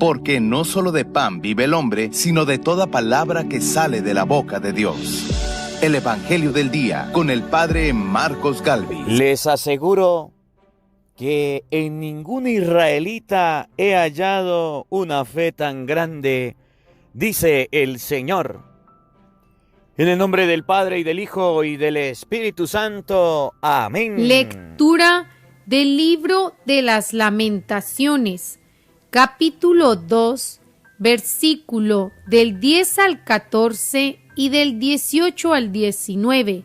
porque no solo de pan vive el hombre, sino de toda palabra que sale de la boca de Dios. El Evangelio del Día, con el Padre Marcos Galvis. Les aseguro que en ningún israelita he hallado una fe tan grande, dice el Señor. En el nombre del Padre, y del Hijo, y del Espíritu Santo. Amén. Lectura del libro de las Lamentaciones, capítulo 2, versículo del 10 al 14 y del 18 al 19.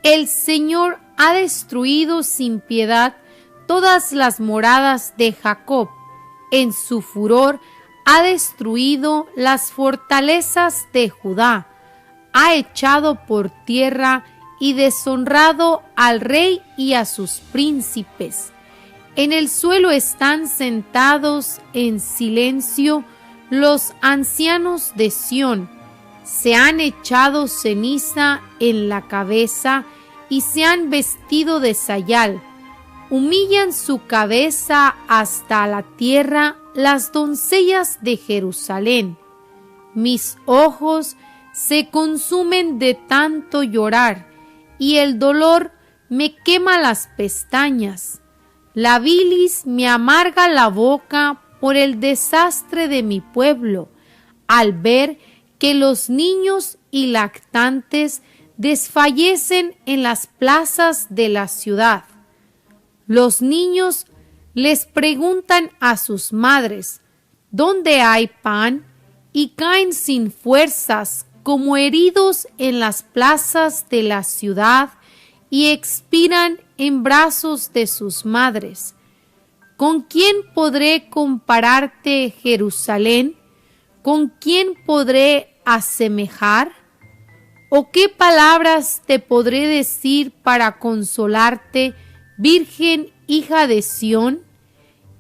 El Señor ha destruido sin piedad todas las moradas de Jacob. En su furor ha destruido las fortalezas de Judá. Ha echado por tierra y deshonrado al rey y a sus príncipes. En el suelo están sentados en silencio los ancianos de Sión. Se han echado ceniza en la cabeza y se han vestido de sayal. Humillan su cabeza hasta la tierra las doncellas de Jerusalén. Mis ojos se consumen de tanto llorar, y el dolor me quema las pestañas. La bilis me amarga la boca por el desastre de mi pueblo, al ver que los niños y lactantes desfallecen en las plazas de la ciudad. Los niños les preguntan a sus madres, ¿dónde hay pan? Y caen sin fuerzas como heridos en las plazas de la ciudad y expiran en brazos de sus madres. ¿Con quién podré compararte, Jerusalén? ¿Con quién podré asemejar? ¿O qué palabras te podré decir para consolarte, Virgen hija de Sión?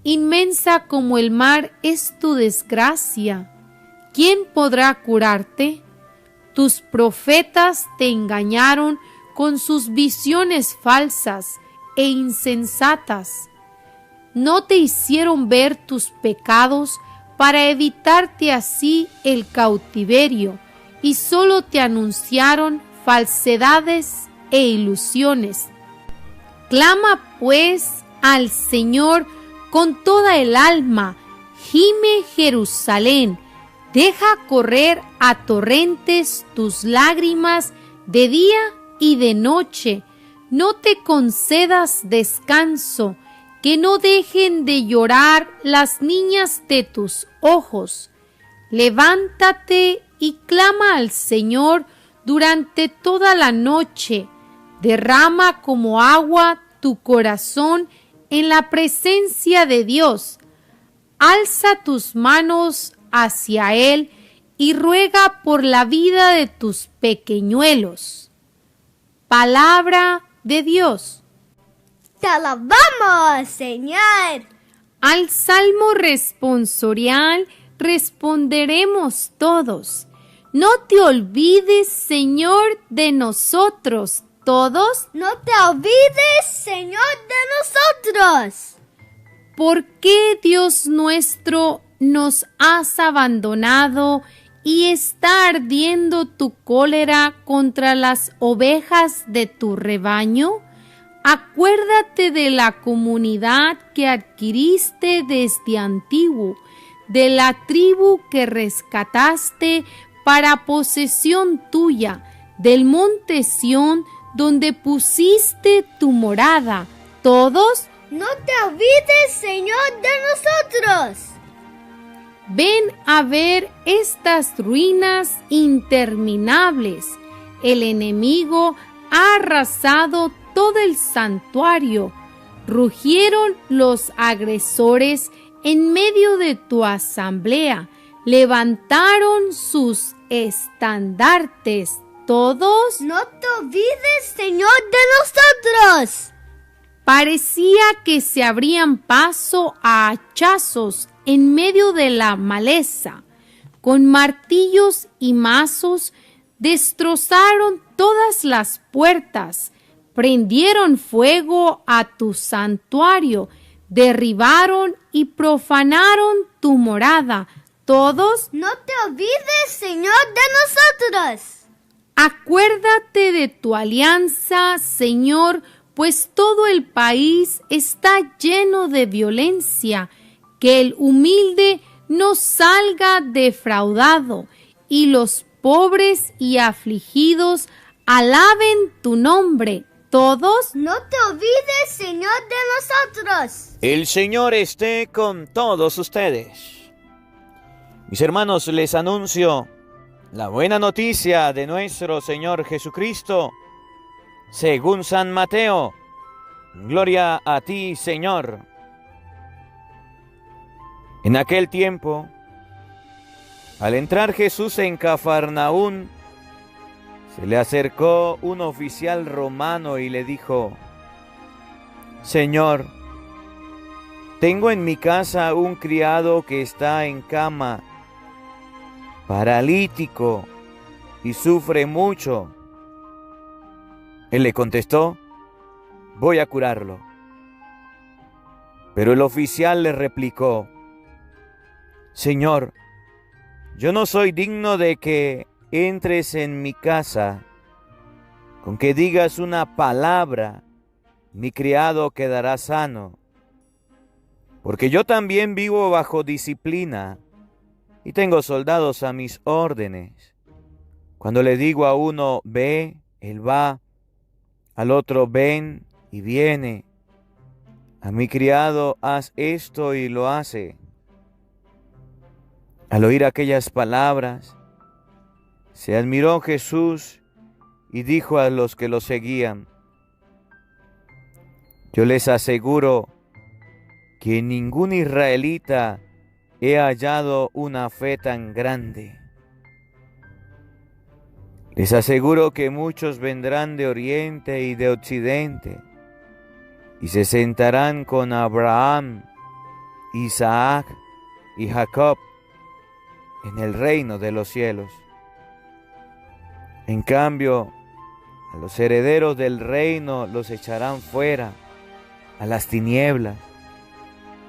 Inmensa como el mar es tu desgracia. ¿Quién podrá curarte? Tus profetas te engañaron con sus visiones falsas e insensatas. No te hicieron ver tus pecados para evitarte así el cautiverio, y solo te anunciaron falsedades e ilusiones. Clama pues al Señor con toda el alma, gime Jerusalén, deja correr a torrentes tus lágrimas de día y de noche, no te concedas descanso, que no dejen de llorar las niñas de tus ojos. Levántate y clama al Señor durante toda la noche, derrama como agua tu corazón en la presencia de Dios. Alza tus manos hacia Él y ruega por la vida de tus pequeñuelos. Palabra de Dios. ¡Te alabamos, Señor! Al salmo responsorial responderemos todos. No te olvides, Señor, de nosotros todos. No te olvides, Señor, de nosotros. ¿Por qué, Dios nuestro, nos has abandonado y está ardiendo tu cólera contra las ovejas de tu rebaño? Acuérdate de la comunidad que adquiriste desde antiguo, de la tribu que rescataste para posesión tuya, del monte Sión donde pusiste tu morada. Todos, no te olvides, Señor, de nosotros. Ven a ver estas ruinas interminables. El enemigo ha arrasado todo el santuario. Rugieron los agresores en medio de tu asamblea. Levantaron sus estandartes. Todos, no te olvides, Señor, de nosotros. Parecía que se abrían paso a hachazos en medio de la maleza. Con martillos y mazos destrozaron todas las puertas, prendieron fuego a tu santuario, derribaron y profanaron tu morada. Todos, No te olvides, Señor, de nosotros. acuérdate de tu alianza, Señor, pues todo el país está lleno de violencia. Que el humilde no salga defraudado, y los pobres y afligidos alaben tu nombre. Todos, No te olvides, Señor, de nosotros. El Señor esté con todos ustedes. Mis hermanos, les anuncio la buena noticia de nuestro Señor Jesucristo, según San Mateo. Gloria a ti, Señor. En aquel tiempo, al entrar Jesús en Cafarnaún, se le acercó un oficial romano y le dijo: Señor, tengo en mi casa un criado que está en cama, paralítico, y sufre mucho. Él le contestó: voy a curarlo. Pero el oficial le replicó: Señor, yo no soy digno de que entres en mi casa. Con que digas una palabra, mi criado quedará sano. Porque yo también vivo bajo disciplina y tengo soldados a mis órdenes. Cuando le digo a uno, ve, él va, al otro, ven, y viene. A mi criado, haz esto, y lo hace. Al oír aquellas palabras, se admiró Jesús y dijo a los que lo seguían: yo les aseguro que en ningún israelita he hallado una fe tan grande. Les aseguro que muchos vendrán de oriente y de occidente y se sentarán con Abraham, Isaac y Jacob en el reino de los cielos. En cambio, a los herederos del reino los echarán fuera, a las tinieblas.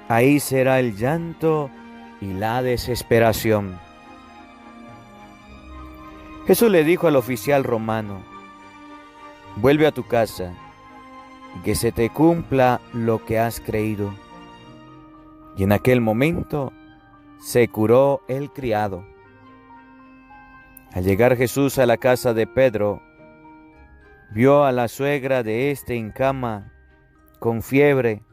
Ahí será el llanto y la desesperación. Jesús le dijo al oficial romano: vuelve a tu casa y que se te cumpla lo que has creído. Y en aquel momento se curó el criado. Al llegar Jesús a la casa de Pedro, vio a la suegra de éste en cama, con fiebre.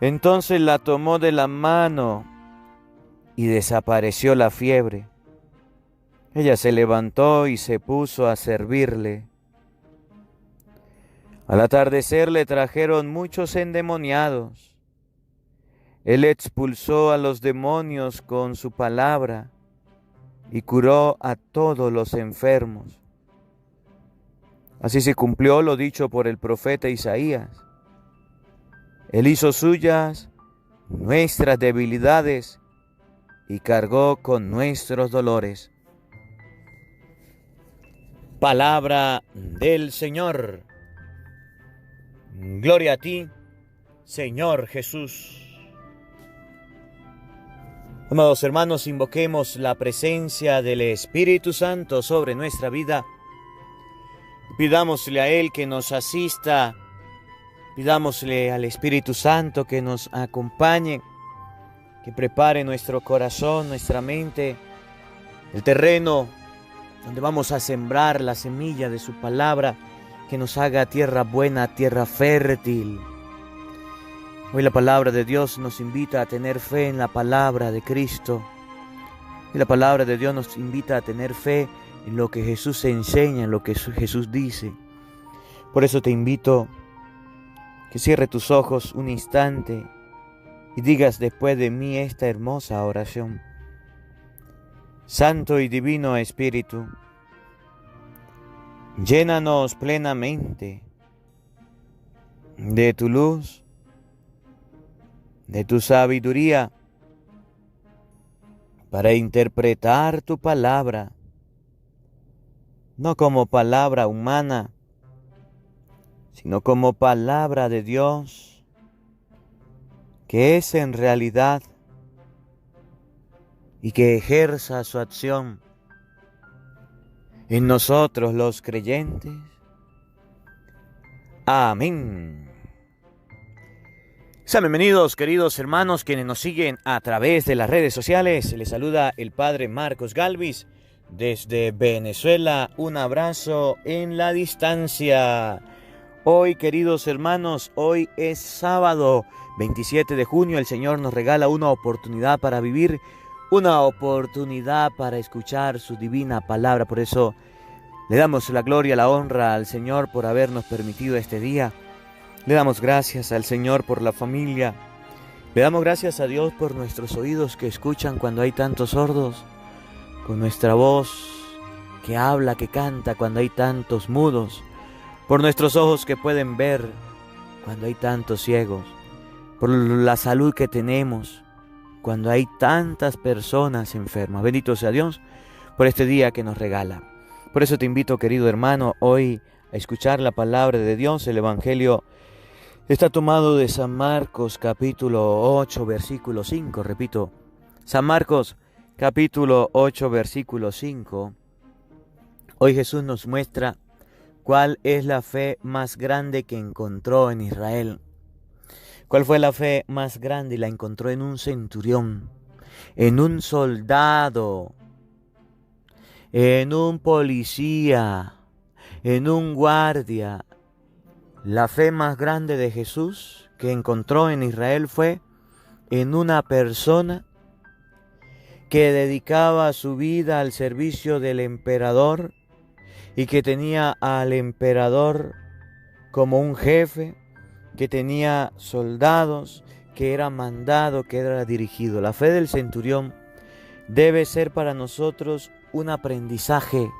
Entonces la tomó de la mano y desapareció la fiebre. Ella se levantó y se puso a servirle. Al atardecer le trajeron muchos endemoniados. Él expulsó a los demonios con su palabra y curó a todos los enfermos. Así se cumplió lo dicho por el profeta Isaías. Él hizo suyas nuestras debilidades y cargó con nuestros dolores. Palabra del Señor. Gloria a ti, Señor Jesús. Amados hermanos, invoquemos la presencia del Espíritu Santo sobre nuestra vida. Pidámosle a Él que nos asista. Pidámosle al Espíritu Santo que nos acompañe, que prepare nuestro corazón, nuestra mente, el terreno donde vamos a sembrar la semilla de su palabra, que nos haga tierra buena, tierra fértil. Hoy la palabra de Dios nos invita a tener fe en la palabra de Cristo. Y la palabra de Dios nos invita a tener fe en lo que Jesús enseña, en lo que Jesús dice. Por eso te invito que cierre tus ojos un instante y digas después de mí esta hermosa oración. Santo y Divino Espíritu, llénanos plenamente de tu luz, de tu sabiduría, para interpretar tu palabra, no como palabra humana, sino como palabra de Dios, que es en realidad y que ejerza su acción en nosotros los creyentes. Amén. Sean bienvenidos, queridos hermanos, quienes nos siguen a través de las redes sociales. Les saluda el Padre Marcos Galvis desde Venezuela. Un abrazo en la distancia. Hoy, queridos hermanos, hoy es sábado 27 de junio. El Señor nos regala una oportunidad para vivir, una oportunidad para escuchar su divina palabra. Por eso le damos la gloria, la honra al Señor por habernos permitido este día. Le damos gracias al Señor por la familia. Le damos gracias a Dios por nuestros oídos que escuchan cuando hay tantos sordos, por nuestra voz que habla, que canta cuando hay tantos mudos, por nuestros ojos que pueden ver cuando hay tantos ciegos, por la salud que tenemos cuando hay tantas personas enfermas. Bendito sea Dios por este día que nos regala. Por eso te invito, querido hermano, hoy a escuchar la palabra de Dios. El Evangelio está tomado de San Marcos capítulo 8 versículo 5. Repito, San Marcos capítulo 8 versículo 5. Hoy Jesús nos muestra cuál es la fe más grande que encontró en Israel. ¿Cuál fue la fe más grande? Y la encontró en un centurión, en un soldado, en un policía, en un guardia. La fe más grande de Jesús que encontró en Israel fue en una persona que dedicaba su vida al servicio del emperador y que tenía al emperador como un jefe, que tenía soldados, que era mandado, que era dirigido. La fe del centurión debe ser para nosotros un aprendizaje.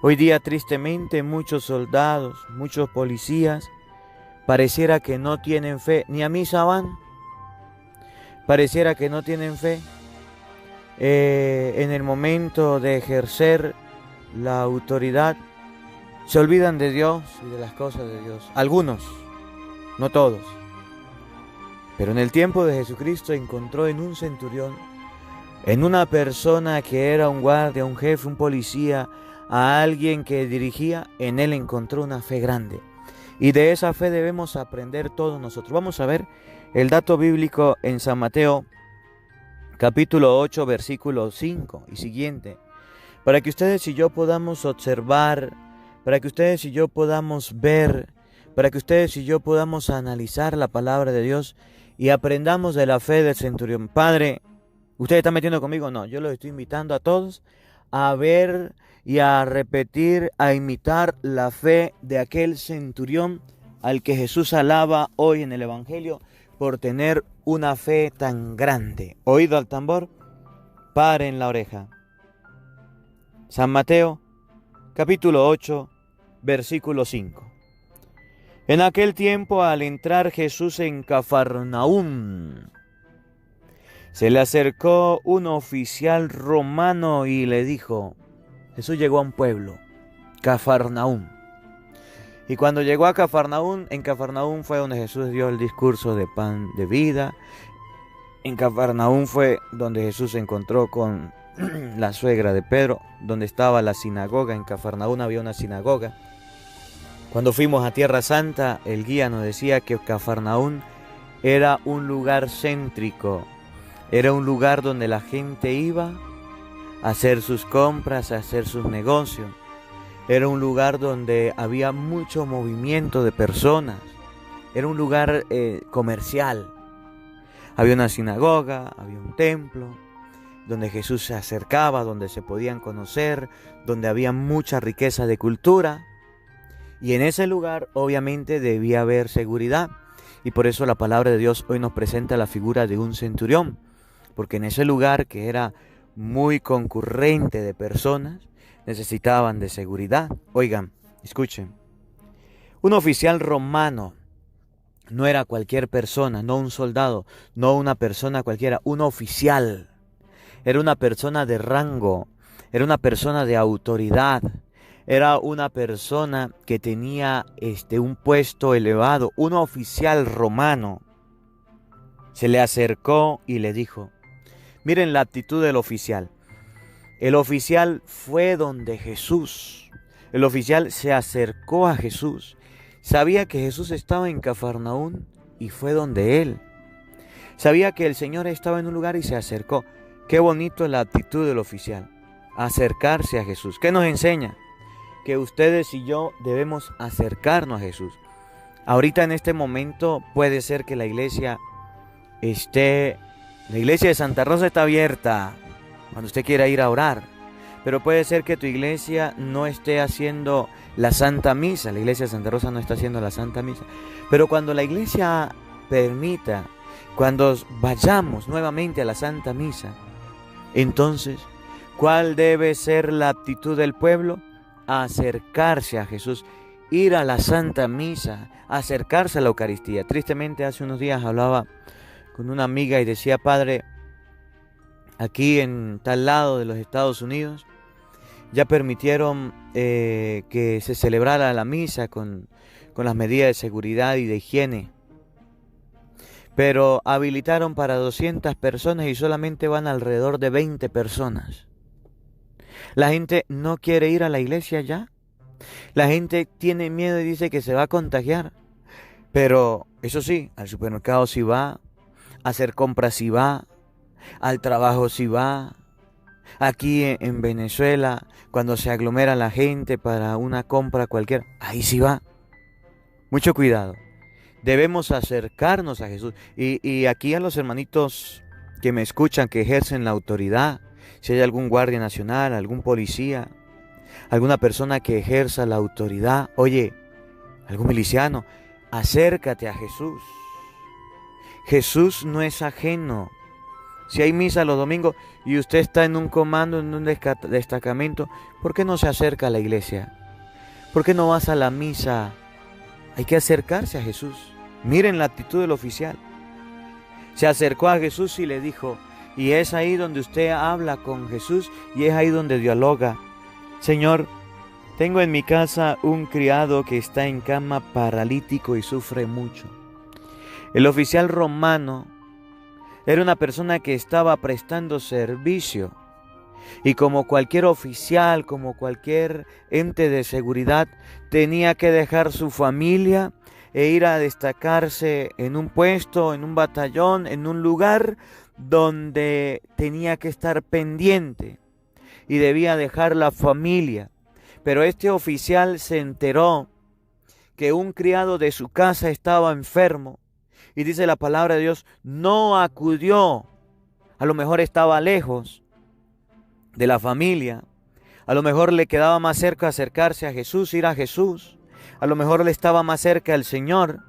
Hoy día, tristemente, muchos soldados, muchos policías, pareciera que no tienen fe, ni a misa van. Pareciera que no tienen fe en el momento de ejercer la autoridad. Se olvidan de Dios y de las cosas de Dios. Algunos, no todos. Pero en el tiempo de Jesucristo encontró en un centurión, en una persona que era un guardia, un jefe, un policía, a alguien que dirigía, en él encontró una fe grande. Y de esa fe debemos aprender todos nosotros. Vamos a ver el dato bíblico en San Mateo, capítulo 8, versículo 5 y siguiente. Para que ustedes y yo podamos observar, para que ustedes y yo podamos ver, para que ustedes y yo podamos analizar la palabra de Dios y aprendamos de la fe del centurión. Padre, ¿ustedes están metiendo conmigo? No, yo los estoy invitando a todos a ver y a repetir, a imitar la fe de aquel centurión al que Jesús alaba hoy en el Evangelio por tener una fe tan grande. Oído al tambor, paren la oreja. San Mateo, capítulo 8, versículo 5. En aquel tiempo, al entrar Jesús en Cafarnaúm, se le acercó un oficial romano y le dijo, Jesús llegó a un pueblo, Cafarnaúm. Y cuando llegó a Cafarnaúm, en Cafarnaúm fue donde Jesús dio el discurso de pan de vida. En Cafarnaúm fue donde Jesús se encontró con la suegra de Pedro, donde estaba la sinagoga. En Cafarnaúm había una sinagoga. Cuando fuimos a Tierra Santa, el guía nos decía que Cafarnaúm era un lugar céntrico, era un lugar donde la gente iba a hacer sus compras, a hacer sus negocios. Era un lugar donde había mucho movimiento de personas. Era un lugar comercial. Había una sinagoga, había un templo, donde Jesús se acercaba, donde se podían conocer, donde había mucha riqueza de cultura. Y en ese lugar obviamente debía haber seguridad. Y por eso la palabra de Dios hoy nos presenta la figura de un centurión. Porque en ese lugar que era muy concurrente de personas, necesitaban de seguridad. Oigan, escuchen. Un oficial romano no era cualquier persona, no un soldado, no una persona cualquiera, un oficial. Era una persona de rango, era una persona de autoridad, era una persona que tenía un puesto elevado, un oficial romano. se le acercó y le dijo, miren la actitud del oficial. El oficial fue donde Jesús. El oficial se acercó a Jesús. Sabía que Jesús estaba en Cafarnaún y fue donde él. Sabía que el Señor estaba en un lugar y se acercó. Qué bonito es la actitud del oficial. Acercarse a Jesús. ¿Qué nos enseña? Que ustedes y yo debemos acercarnos a Jesús. Ahorita en este momento puede ser que la iglesia de Santa Rosa está abierta cuando usted quiera ir a orar. Pero puede ser que tu iglesia no esté haciendo la Santa Misa. La iglesia de Santa Rosa no está haciendo la Santa Misa. Pero cuando la iglesia permita, cuando vayamos nuevamente a la Santa Misa, entonces, ¿cuál debe ser la actitud del pueblo? Acercarse a Jesús, ir a la Santa Misa, acercarse a la Eucaristía. Tristemente hace unos días hablaba con una amiga y decía, padre, aquí en tal lado de los Estados Unidos ya permitieron que se celebrara la misa con las medidas de seguridad y de higiene, pero habilitaron para 200 personas y solamente van alrededor de 20 personas. La gente no quiere ir a la iglesia ya. La gente tiene miedo y dice que se va a contagiar. Pero eso sí, al supermercado sí va, a hacer compras sí va, al trabajo sí va. Aquí en Venezuela, cuando se aglomera la gente para una compra cualquiera, ahí sí va. Mucho cuidado. Debemos acercarnos a Jesús. Y aquí a los hermanitos que me escuchan, que ejercen la autoridad, si hay algún guardia nacional, algún policía, alguna persona que ejerza la autoridad, oye, algún miliciano, acércate a Jesús. Jesús no es ajeno. Si hay misa los domingos y usted está en un comando, en un destacamento, ¿por qué no se acerca a la iglesia? ¿Por qué no vas a la misa? Hay que acercarse a Jesús. Miren la actitud del oficial. Se acercó a Jesús y le dijo, y es ahí donde usted habla con Jesús y es ahí donde dialoga. Señor, tengo en mi casa un criado que está en cama paralítico y sufre mucho. El oficial romano era una persona que estaba prestando servicio y como cualquier oficial, como cualquier ente de seguridad, tenía que dejar su familia e ir a destacarse en un puesto, en un batallón, en un lugar donde tenía que estar pendiente y debía dejar la familia. Pero este oficial se enteró que un criado de su casa estaba enfermo y dice la palabra de Dios, no acudió. A lo mejor estaba lejos de la familia, a lo mejor le quedaba más cerca acercarse a Jesús, ir a Jesús, a lo mejor le estaba más cerca al Señor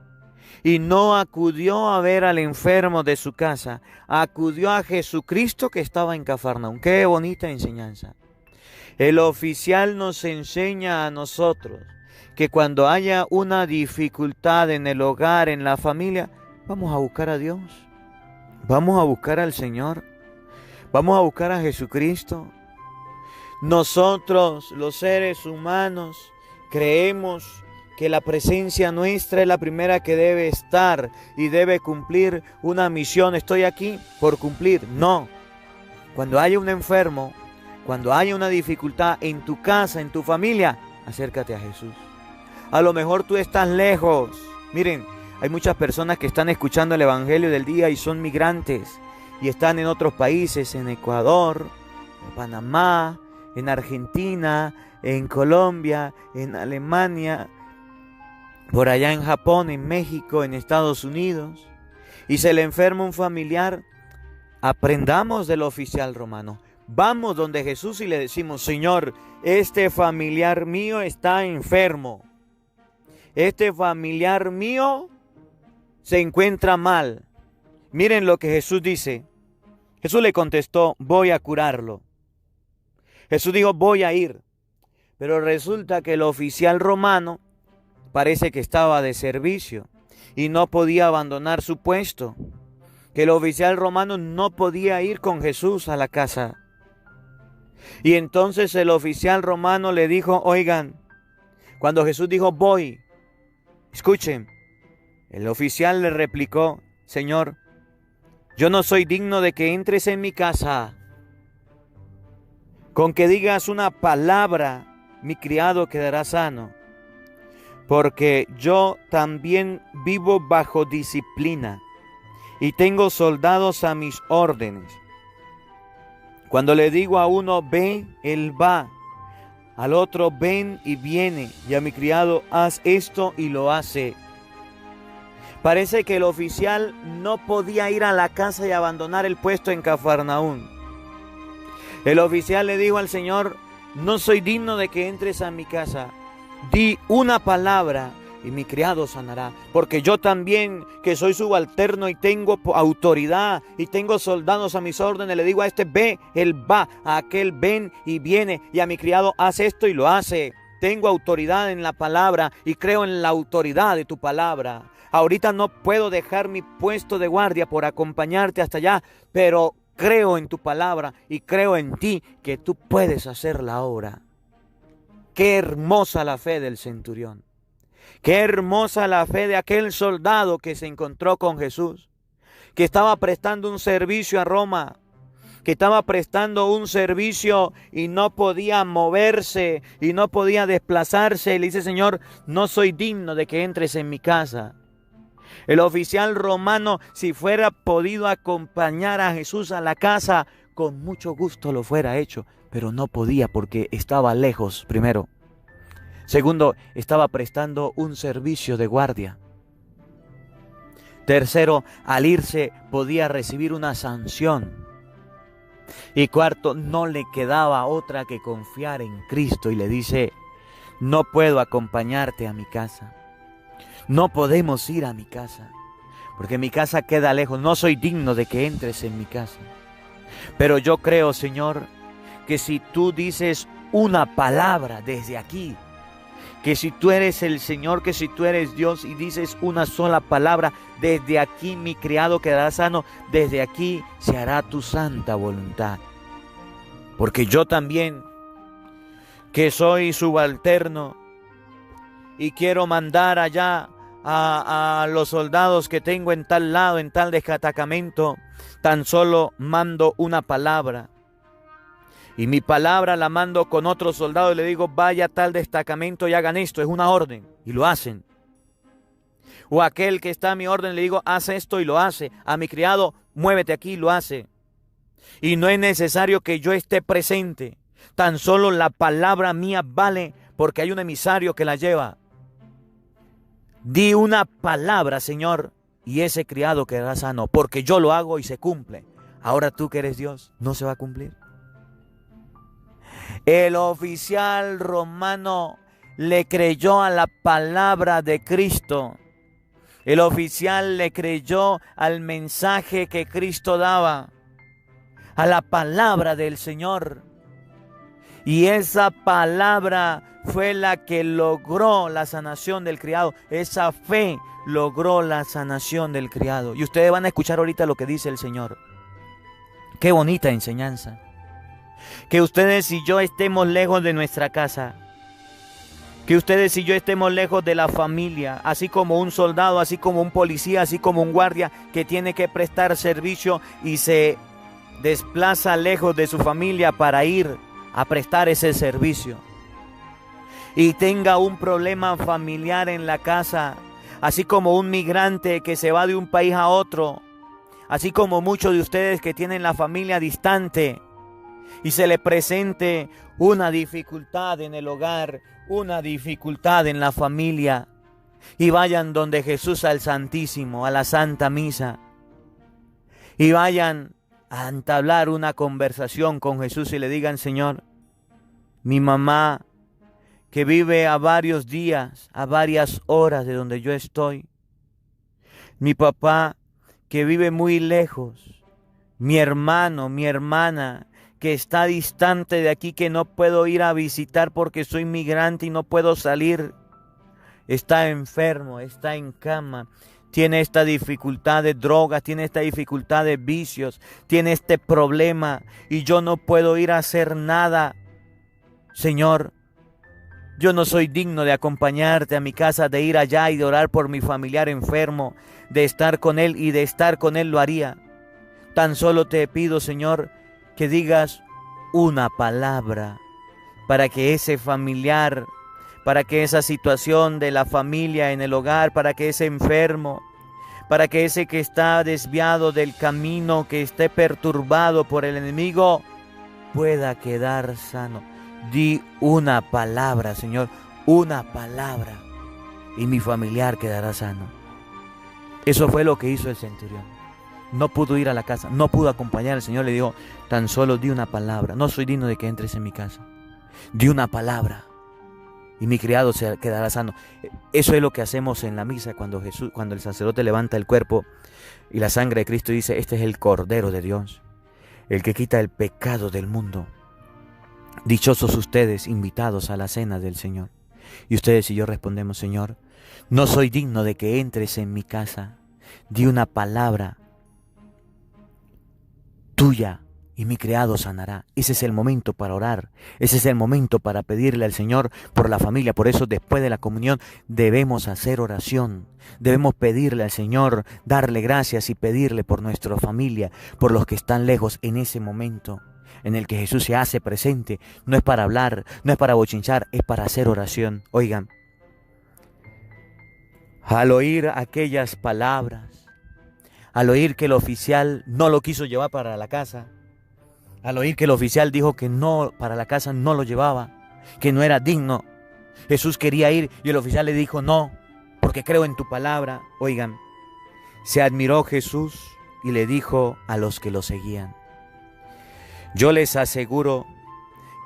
y no acudió a ver al enfermo de su casa, acudió a Jesucristo que estaba en Cafarnaún. Qué bonita enseñanza. El oficial nos enseña a nosotros que cuando haya una dificultad en el hogar, en la familia, vamos a buscar a Dios, vamos a buscar al Señor, vamos a buscar a Jesucristo. Nosotros, los seres humanos, creemos que la presencia nuestra es la primera que debe estar y debe cumplir una misión. Estoy aquí por cumplir. No. Cuando haya un enfermo, cuando haya una dificultad en tu casa, en tu familia, acércate a Jesús. A lo mejor tú estás lejos. Miren, hay muchas personas que están escuchando el Evangelio del día y son migrantes y están en otros países, en Ecuador, en Panamá, en Argentina, en Colombia, en Alemania, por allá en Japón, en México, en Estados Unidos, y se le enferma un familiar. Aprendamos del oficial romano. Vamos donde Jesús y le decimos, Señor, este familiar mío está enfermo. Este familiar mío se encuentra mal. Miren lo que Jesús dice. Jesús le contestó, voy a curarlo. Jesús dijo, voy a ir. Pero resulta que el oficial romano parece que estaba de servicio y no podía abandonar su puesto. Que el oficial romano no podía ir con Jesús a la casa. Y entonces el oficial romano le dijo, oigan, cuando Jesús dijo, voy, escuchen, el oficial le replicó, Señor, Yo no soy digno de que entres en mi casa. Con que digas una palabra, mi criado quedará sano. Porque yo también vivo bajo disciplina y tengo soldados a mis órdenes. Cuando le digo a uno, ve, él va. Al otro, ven y viene. Y a mi criado, haz esto y lo hace. Parece que el oficial no podía ir a la casa y abandonar el puesto en Cafarnaún. El oficial le dijo al Señor, no soy digno de que entres a mi casa. Di una palabra y mi criado sanará. Porque yo también, que soy subalterno y tengo autoridad y tengo soldados a mis órdenes, le digo a este, ve, él va. A aquel, ven y viene. Y a mi criado, haz esto y lo hace. Tengo autoridad en la palabra y creo en la autoridad de tu palabra. Ahorita no puedo dejar mi puesto de guardia por acompañarte hasta allá, pero creo en tu palabra y creo en ti que tú puedes hacer la obra. Qué hermosa la fe del centurión. Qué hermosa la fe de aquel soldado que se encontró con Jesús, que estaba prestando un servicio a Roma, que estaba prestando un servicio y no podía moverse y no podía desplazarse. Y le dice, Señor, no soy digno de que entres en mi casa. El oficial romano, si fuera podido acompañar a Jesús a la casa, con mucho gusto lo fuera hecho, pero no podía porque estaba lejos, primero. Segundo, estaba prestando un servicio de guardia. Tercero, al irse podía recibir una sanción. Y cuarto, no le quedaba otra que confiar en Cristo y le dice, no puedo acompañarte a mi casa. No podemos ir a mi casa, porque mi casa queda lejos. No soy digno de que entres en mi casa. Pero yo creo, Señor, que si tú dices una palabra desde aquí, que si tú eres el Señor, que si tú eres Dios y dices una sola palabra, desde aquí mi criado quedará sano, desde aquí se hará tu santa voluntad. Porque yo también, que soy subalterno y quiero mandar allá a los soldados que tengo en tal lado, en tal destacamento, tan solo mando una palabra. Y mi palabra la mando con otro soldado y le digo, vaya a tal destacamento y hagan esto, es una orden, y lo hacen. O aquel que está a mi orden le digo, haz esto y lo hace. A mi criado, muévete aquí y lo hace. Y no es necesario que yo esté presente, tan solo la palabra mía vale porque hay un emisario que la lleva. Di una palabra, Señor, y ese criado quedará sano, porque yo lo hago y se cumple. Ahora tú que eres Dios, ¿no se va a cumplir? El oficial romano le creyó a la palabra de Cristo. El oficial le creyó al mensaje que Cristo daba, a la palabra del Señor. Y esa palabra fue la que logró la sanación del criado. Esa fe logró la sanación del criado. Y ustedes van a escuchar ahorita lo que dice el Señor. Qué bonita enseñanza. Que ustedes y yo estemos lejos de nuestra casa. Que ustedes y yo estemos lejos de la familia. Así como un soldado, así como un policía, así como un guardia que tiene que prestar servicio y se desplaza lejos de su familia para ir a prestar ese servicio. Y tenga un problema familiar en la casa, así como un migrante que se va de un país a otro, así como muchos de ustedes que tienen la familia distante y se le presente una dificultad en el hogar, una dificultad en la familia, y vayan donde Jesús al Santísimo, a la Santa Misa, y vayan a entablar una conversación con Jesús y le digan, Señor, mi mamá que vive a varios días, a varias horas de donde yo estoy, mi papá que vive muy lejos, mi hermano, mi hermana que está distante de aquí, que no puedo ir a visitar porque soy migrante y no puedo salir, está enfermo, está en cama, tiene esta dificultad de drogas, tiene esta dificultad de vicios, tiene este problema y yo no puedo ir a hacer nada. Señor, yo no soy digno de acompañarte a mi casa, de ir allá y de orar por mi familiar enfermo, de estar con él, y de estar con él lo haría. Tan solo te pido, Señor, que digas una palabra para que ese familiar, para que esa situación de la familia en el hogar, para que ese enfermo, para que ese que está desviado del camino, que esté perturbado por el enemigo, pueda quedar sano. Di una palabra, Señor, una palabra, y mi familiar quedará sano. Eso fue lo que hizo el centurión. No pudo ir a la casa, no pudo acompañar al Señor. Le dijo, tan solo di una palabra. No soy digno de que entres en mi casa. Di una palabra y mi criado se quedará sano. Eso es lo que hacemos en la misa cuando el sacerdote levanta el cuerpo y la sangre de Cristo y dice, este es el Cordero de Dios, el que quita el pecado del mundo. Dichosos ustedes, invitados a la cena del Señor. Y ustedes y yo respondemos, Señor, no soy digno de que entres en mi casa. Di una palabra tuya y mi criado sanará. Ese es el momento para orar. Ese es el momento para pedirle al Señor por la familia. Por eso después de la comunión debemos hacer oración. Debemos pedirle al Señor, darle gracias y pedirle por nuestra familia, por los que están lejos en ese momento en el que Jesús se hace presente. No es para hablar, no es para bochinchar, es para hacer oración. Oigan, al oír aquellas palabras, al oír que el oficial no lo quiso llevar para la casa, al oír que el oficial dijo que no, para la casa no lo llevaba, que no era digno, Jesús quería ir y el oficial le dijo no, porque creo en tu palabra. Oigan, se admiró Jesús y le dijo a los que lo seguían, yo les aseguro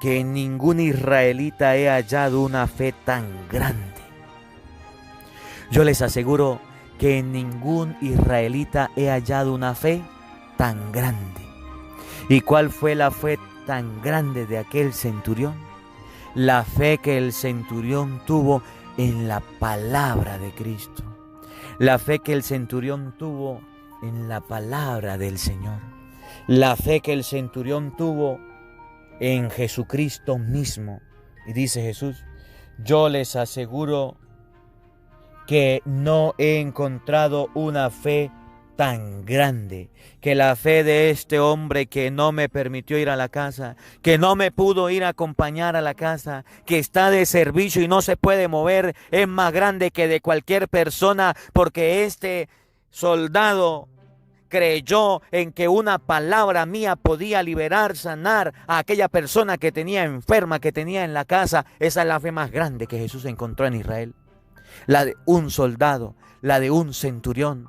que en ningún israelita he hallado una fe tan grande. Yo les aseguro que en ningún israelita he hallado una fe tan grande. ¿Y cuál fue la fe tan grande de aquel centurión? La fe que el centurión tuvo en la palabra de Cristo. La fe que el centurión tuvo en la palabra del Señor. La fe que el centurión tuvo en Jesucristo mismo. Y dice Jesús, yo les aseguro que no he encontrado una fe tan grande, que la fe de este hombre que no me permitió ir a la casa, que no me pudo ir a acompañar a la casa, que está de servicio y no se puede mover, es más grande que de cualquier persona, porque este soldado creyó en que una palabra mía podía liberar, sanar a aquella persona que tenía enferma, que tenía en la casa. Esa es la fe más grande que Jesús encontró en Israel. La de un soldado, la de un centurión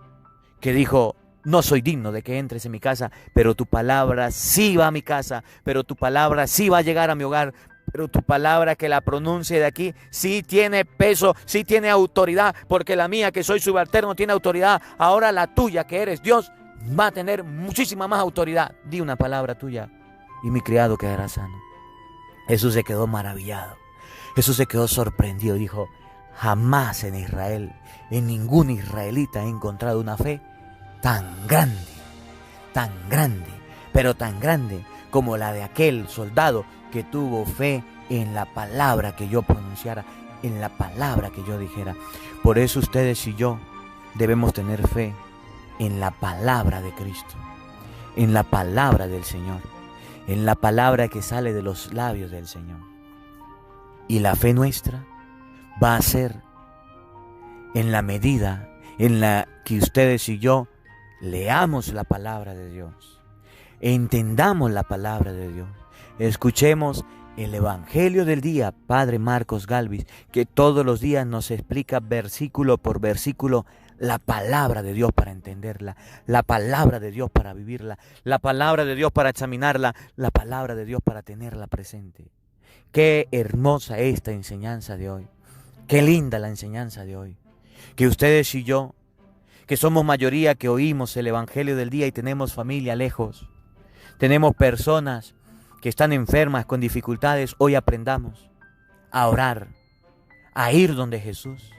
que dijo, no soy digno de que entres en mi casa, pero tu palabra sí va a mi casa, pero tu palabra sí va a llegar a mi hogar, pero tu palabra que la pronuncie de aquí sí tiene peso, sí tiene autoridad, porque la mía que soy subalterno tiene autoridad, ahora la tuya que eres Dios va a tener muchísima más autoridad. Di una palabra tuya y mi criado quedará sano. Jesús se quedó maravillado, Jesús se quedó sorprendido, dijo, jamás en Israel, en ningún israelita he encontrado una fe tan grande, pero tan grande como la de aquel soldado que tuvo fe en la palabra que yo pronunciara, en la palabra que yo dijera. Por eso ustedes y yo debemos tener fe en la palabra de Cristo, en la palabra del Señor, en la palabra que sale de los labios del Señor. Y la fe nuestra va a ser en la medida en la que ustedes y yo leamos la palabra de Dios, entendamos la palabra de Dios, escuchemos el Evangelio del día, Padre Marcos Galvis, que todos los días nos explica versículo por versículo la palabra de Dios para entenderla, la palabra de Dios para vivirla, la palabra de Dios para examinarla, la palabra de Dios para tenerla presente. Qué hermosa esta enseñanza de hoy, qué linda la enseñanza de hoy, que ustedes y yo, que somos mayoría que oímos el Evangelio del día y tenemos familia lejos, tenemos personas que están enfermas con dificultades, hoy aprendamos a orar, a ir donde Jesús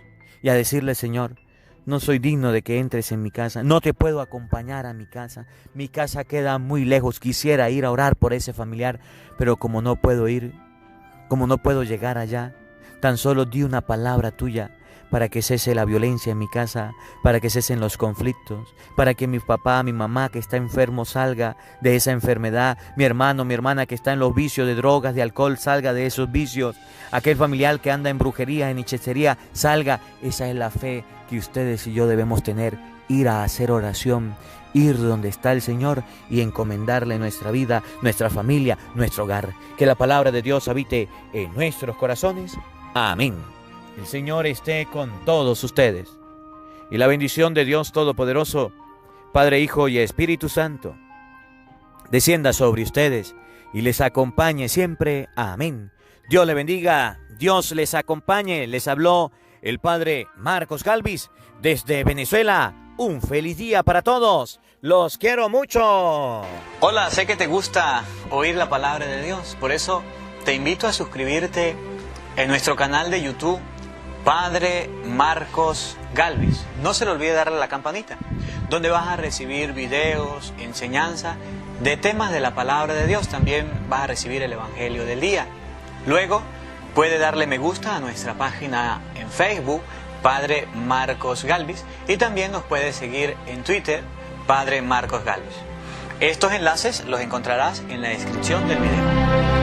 y a decirle, Señor, no soy digno de que entres en mi casa, no te puedo acompañar a mi casa queda muy lejos, quisiera ir a orar por ese familiar, pero como no puedo ir, como no puedo llegar allá, tan solo di una palabra tuya para que cese la violencia en mi casa, para que cesen los conflictos, para que mi papá, mi mamá que está enfermo salga de esa enfermedad, mi hermano, mi hermana que está en los vicios de drogas, de alcohol, salga de esos vicios, aquel familiar que anda en brujería, en hechicería, salga. Esa es la fe que ustedes y yo debemos tener, ir a hacer oración, ir donde está el Señor y encomendarle nuestra vida, nuestra familia, nuestro hogar. Que la palabra de Dios habite en nuestros corazones. Amén. El Señor esté con todos ustedes. Y la bendición de Dios Todopoderoso, Padre, Hijo y Espíritu Santo, descienda sobre ustedes y les acompañe siempre. Amén. Dios le bendiga, Dios les acompañe. Les habló el Padre Marcos Galvis desde Venezuela. Un feliz día para todos. Los quiero mucho. Hola, sé que te gusta oír la palabra de Dios. Por eso te invito a suscribirte en nuestro canal de YouTube, Padre Marcos Galvis. No se le olvide darle a la campanita, donde vas a recibir videos, enseñanza de temas de la palabra de Dios. También vas a recibir el Evangelio del día. Luego puede darle me gusta a nuestra página en Facebook, Padre Marcos Galvis, y también nos puede seguir en Twitter, Padre Marcos Galvis. Estos enlaces los encontrarás en la descripción del video.